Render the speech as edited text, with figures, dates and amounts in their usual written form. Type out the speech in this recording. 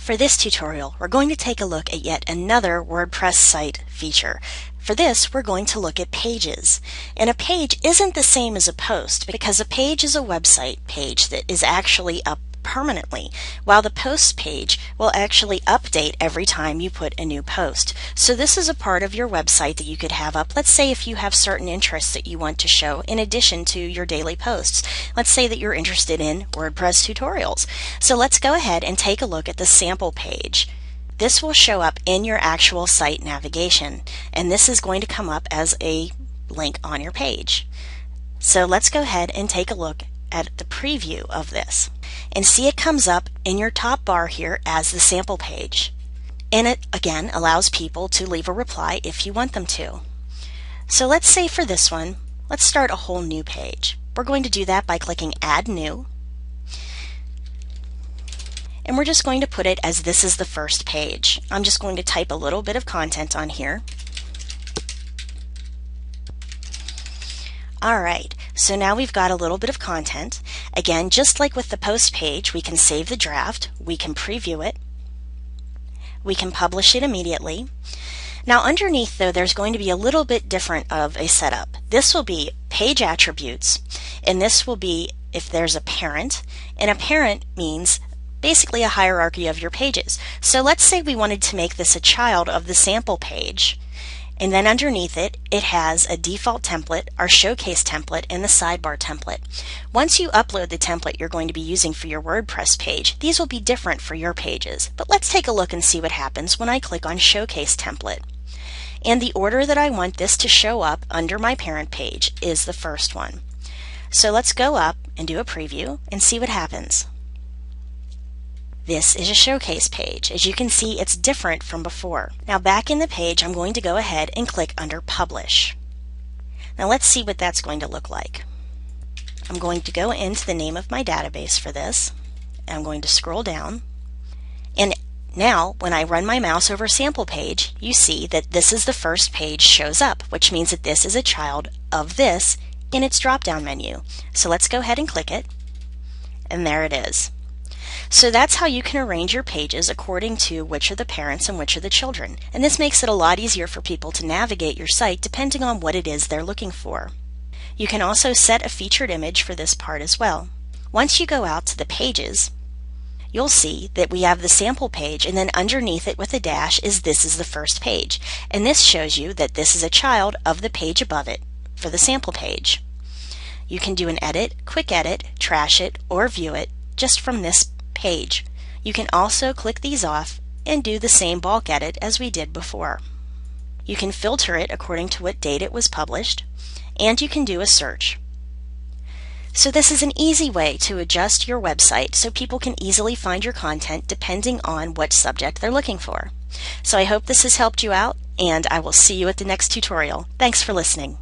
For this tutorial, we're going to take a look at yet another WordPress site feature. For this, we're going to look at pages. And a page isn't the same as a post because a page is a website page that is actually up permanently, while the post page will actually update every time you put a new post. So this is a part of your website that you could have up. Let's say if you have certain interests that you want to show in addition to your daily posts. Let's say that you're interested in WordPress tutorials. So let's go ahead and take a look at the sample page. This will show up in your actual site navigation, and this is going to come up as a link on your page. So let's go ahead and take a look at the preview of this. And see, it comes up in your top bar here as the sample page. And it again allows people to leave a reply if you want them to. So let's say for this one, let's start a whole new page. We're going to do that by clicking Add New. And we're just going to put it as this is the first page. I'm just going to type a little bit of content on here. Alright, so now we've got a little bit of content. Again, just like with the post page, we can save the draft, we can preview it, we can publish it immediately. Now underneath though, there's going to be a little bit different of a setup. This will be page attributes, and this will be if there's a parent, and a parent means basically a hierarchy of your pages. So let's say we wanted to make this a child of the sample page. And then underneath it, it has a default template, our showcase template, and the sidebar template. Once you upload the template you're going to be using for your WordPress page, these will be different for your pages. But let's take a look and see what happens when I click on Showcase Template. And the order that I want this to show up under my parent page is the first one. So let's go up and do a preview and see what happens. This is a showcase page. As you can see, it's different from before. Now back in the page, I'm going to go ahead and click under Publish. Now let's see what that's going to look like. I'm going to go into the name of my database for this. And I'm going to scroll down. And now when I run my mouse over sample page, you see that this is the first page shows up, which means that this is a child of this in its drop-down menu. So let's go ahead and click it. And there it is. So that's how you can arrange your pages according to which are the parents and which are the children. And this makes it a lot easier for people to navigate your site depending on what it is they're looking for. You can also set a featured image for this part as well. Once you go out to the pages, you'll see that we have the sample page, and then underneath it with a dash is this is the first page. And this shows you that this is a child of the page above it for the sample page. You can do an edit, quick edit, trash it, or view it just from this page. You can also click these off and do the same bulk edit as we did before. You can filter it according to what date it was published, and you can do a search. So this is an easy way to adjust your website so people can easily find your content depending on what subject they're looking for. So I hope this has helped you out, and I will see you at the next tutorial. Thanks for listening.